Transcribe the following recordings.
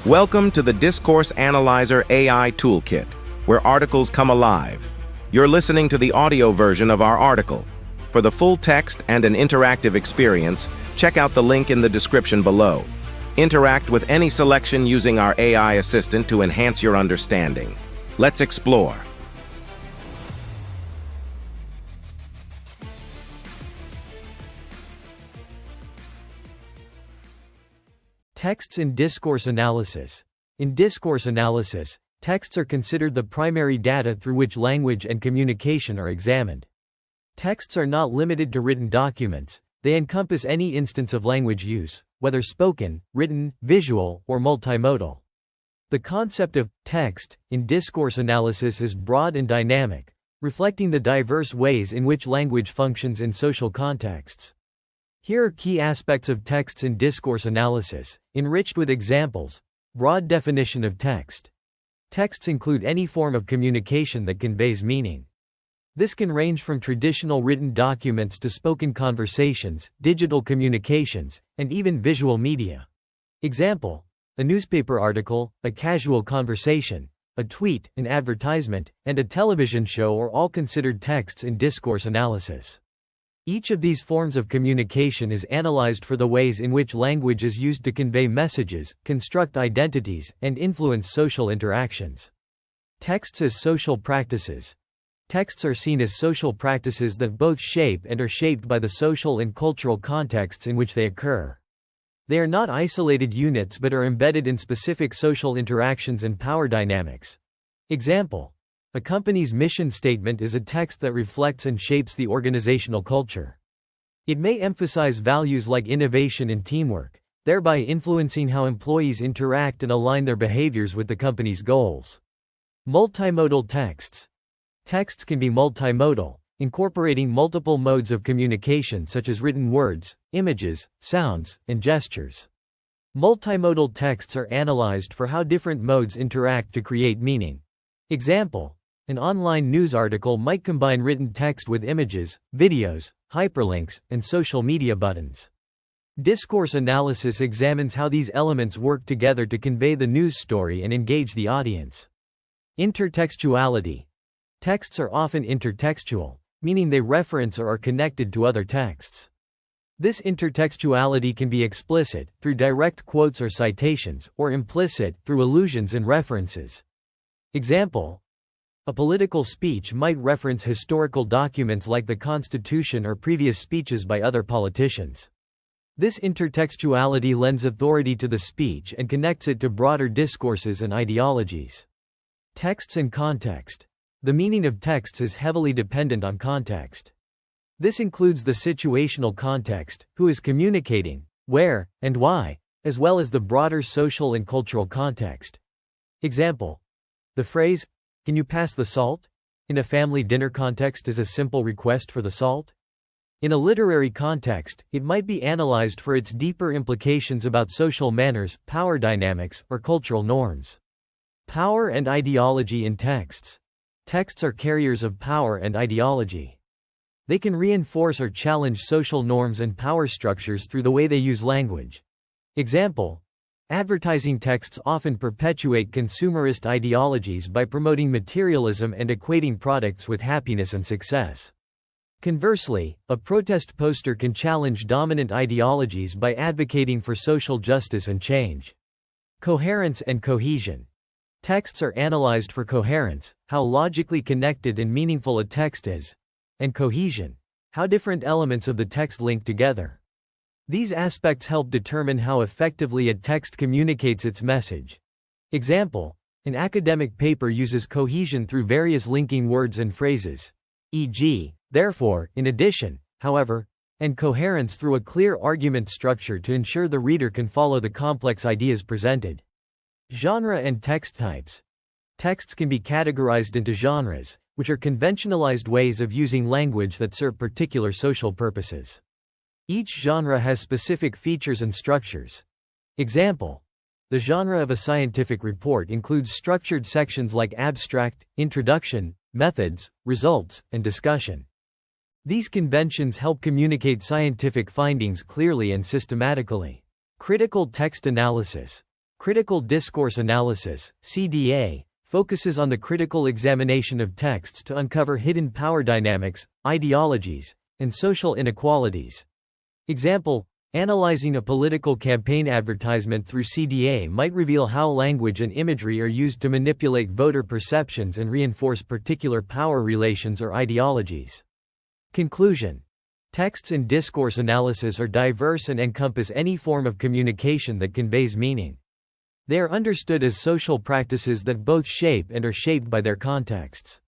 Welcome to the Discourse Analyzer AI Toolkit, where articles come alive. You're listening to the audio version of our article. For the full text and an interactive experience, check out the link in the description below. Interact with any selection using our AI assistant to enhance your understanding. Let's explore. Texts in discourse analysis. In discourse analysis, texts are considered the primary data through which language and communication are examined. Texts are not limited to written documents, they encompass any instance of language use, whether spoken, written, visual, or multimodal. The concept of text in discourse analysis is broad and dynamic, reflecting the diverse ways in which language functions in social contexts. Here are key aspects of texts in discourse analysis, enriched with examples. Broad definition of text. Texts include any form of communication that conveys meaning. This can range from traditional written documents to spoken conversations, digital communications, and even visual media. Example: a newspaper article, a casual conversation, a tweet, an advertisement, and a television show are all considered texts in discourse analysis. Each of these forms of communication is analyzed for the ways in which language is used to convey messages, construct identities, and influence social interactions. Texts as social practices. Texts are seen as social practices that both shape and are shaped by the social and cultural contexts in which they occur. They are not isolated units but are embedded in specific social interactions and power dynamics. Example: a company's mission statement is a text that reflects and shapes the organizational culture. It may emphasize values like innovation and teamwork, thereby influencing how employees interact and align their behaviors with the company's goals. Multimodal texts. Texts can be multimodal, incorporating multiple modes of communication such as written words, images, sounds, and gestures. Multimodal texts are analyzed for how different modes interact to create meaning. Example: an online news article might combine written text with images, videos, hyperlinks, and social media buttons. Discourse analysis examines how these elements work together to convey the news story and engage the audience. Intertextuality. Texts are often intertextual, meaning they reference or are connected to other texts. This intertextuality can be explicit, through direct quotes or citations, or implicit, through allusions and references. Example: a political speech might reference historical documents like the Constitution or previous speeches by other politicians. This intertextuality lends authority to the speech and connects it to broader discourses and ideologies. Texts and context. The meaning of texts is heavily dependent on context. This includes the situational context, who is communicating, where, and why, as well as the broader social and cultural context. Example: the phrase, "Can you pass the salt?" in a family dinner context is a simple request for the salt. In a literary context, it might be analyzed for its deeper implications about social manners, power dynamics, or cultural norms. Power and ideology in texts. Texts are carriers of power and ideology. They can reinforce or challenge social norms and power structures through the way they use language. Example: advertising texts often perpetuate consumerist ideologies by promoting materialism and equating products with happiness and success. Conversely, a protest poster can challenge dominant ideologies by advocating for social justice and change. Coherence and cohesion. Texts are analyzed for coherence, how logically connected and meaningful a text is, and cohesion, how different elements of the text link together. These aspects help determine how effectively a text communicates its message. Example: an academic paper uses cohesion through various linking words and phrases, e.g., therefore, in addition, however, and coherence through a clear argument structure to ensure the reader can follow the complex ideas presented. Genre and text types. Texts can be categorized into genres, which are conventionalized ways of using language that serve particular social purposes. Each genre has specific features and structures. Example: the genre of a scientific report includes structured sections like abstract, introduction, methods, results, and discussion. These conventions help communicate scientific findings clearly and systematically. Critical text analysis. Critical discourse analysis, CDA, focuses on the critical examination of texts to uncover hidden power dynamics, ideologies, and social inequalities. Example: analyzing a political campaign advertisement through CDA might reveal how language and imagery are used to manipulate voter perceptions and reinforce particular power relations or ideologies. Conclusion: texts in discourse analysis are diverse and encompass any form of communication that conveys meaning. They are understood as social practices that both shape and are shaped by their contexts.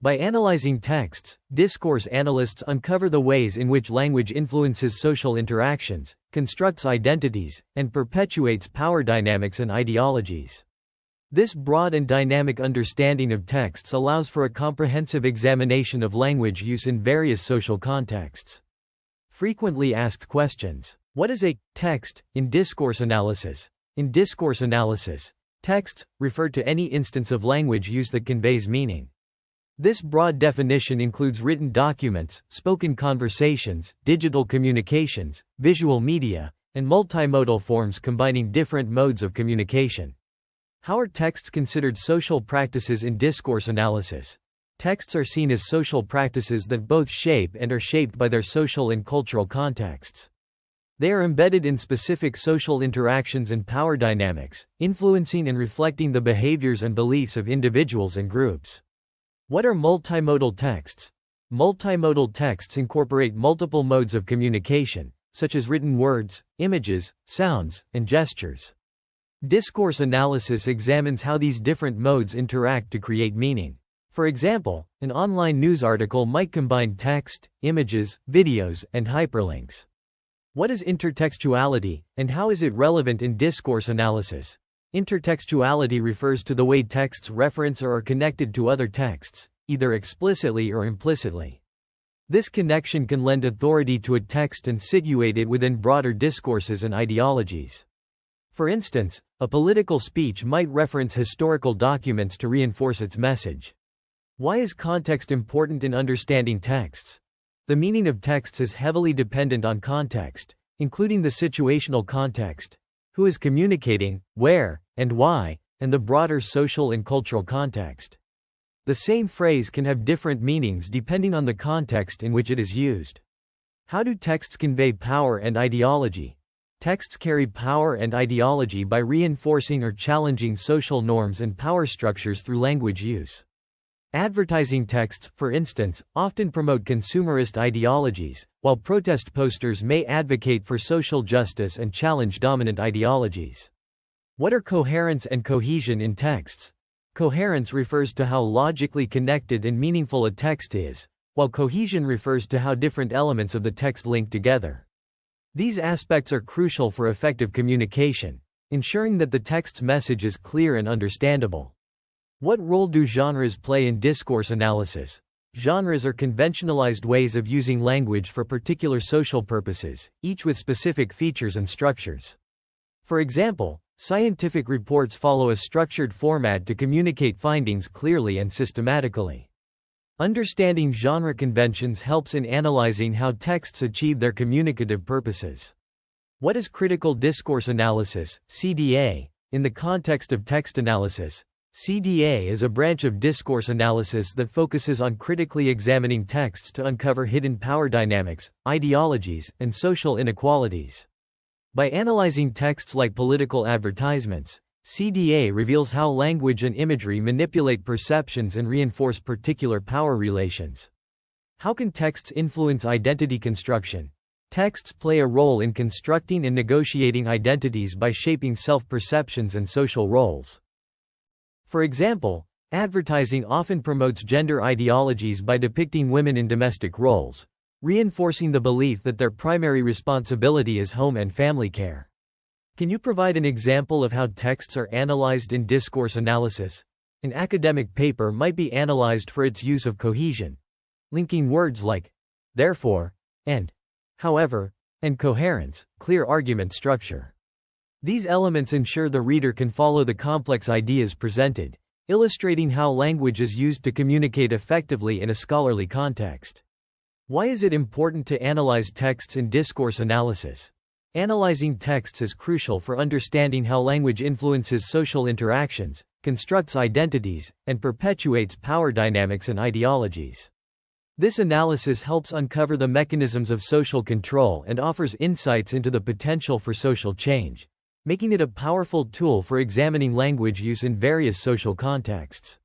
By analyzing texts, discourse analysts uncover the ways in which language influences social interactions, constructs identities, and perpetuates power dynamics and ideologies. This broad and dynamic understanding of texts allows for a comprehensive examination of language use in various social contexts. Frequently asked questions. What is a text in discourse analysis? In discourse analysis, texts refer to any instance of language use that conveys meaning. This broad definition includes written documents, spoken conversations, digital communications, visual media, and multimodal forms combining different modes of communication. How are texts considered social practices in discourse analysis? Texts are seen as social practices that both shape and are shaped by their social and cultural contexts. They are embedded in specific social interactions and power dynamics, influencing and reflecting the behaviors and beliefs of individuals and groups. What are multimodal texts? Multimodal texts incorporate multiple modes of communication, such as written words, images, sounds, and gestures. Discourse analysis examines how these different modes interact to create meaning. For example, an online news article might combine text, images, videos, and hyperlinks. What is intertextuality, and how is it relevant in discourse analysis? Intertextuality refers to the way texts reference or are connected to other texts, either explicitly or implicitly. This connection can lend authority to a text and situate it within broader discourses and ideologies. For instance, a political speech might reference historical documents to reinforce its message. Why is context important in understanding texts? The meaning of texts is heavily dependent on context, including the situational context, who is communicating, where, and why, and the broader social and cultural context. The same phrase can have different meanings depending on the context in which it is used. How do texts convey power and ideology? Texts carry power and ideology by reinforcing or challenging social norms and power structures through language use. Advertising texts, for instance, often promote consumerist ideologies, while protest posters may advocate for social justice and challenge dominant ideologies. What are coherence and cohesion in texts? Coherence refers to how logically connected and meaningful a text is, while cohesion refers to how different elements of the text link together. These aspects are crucial for effective communication, ensuring that the text's message is clear and understandable. What role do genres play in discourse analysis? Genres are conventionalized ways of using language for particular social purposes, each with specific features and structures. For example, scientific reports follow a structured format to communicate findings clearly and systematically. Understanding genre conventions helps in analyzing how texts achieve their communicative purposes. What is critical discourse analysis, CDA, in the context of text analysis? CDA is a branch of discourse analysis that focuses on critically examining texts to uncover hidden power dynamics, ideologies, and social inequalities. By analyzing texts like political advertisements, CDA reveals how language and imagery manipulate perceptions and reinforce particular power relations. How can texts influence identity construction? Texts play a role in constructing and negotiating identities by shaping self-perceptions and social roles. For example, advertising often promotes gender ideologies by depicting women in domestic roles, reinforcing the belief that their primary responsibility is home and family care. Can you provide an example of how texts are analyzed in discourse analysis? An academic paper might be analyzed for its use of cohesion, linking words like therefore, and however, and coherence, clear argument structure. These elements ensure the reader can follow the complex ideas presented, illustrating how language is used to communicate effectively in a scholarly context. Why is it important to analyze texts in discourse analysis? Analyzing texts is crucial for understanding how language influences social interactions, constructs identities, and perpetuates power dynamics and ideologies. This analysis helps uncover the mechanisms of social control and offers insights into the potential for social change, making it a powerful tool for examining language use in various social contexts.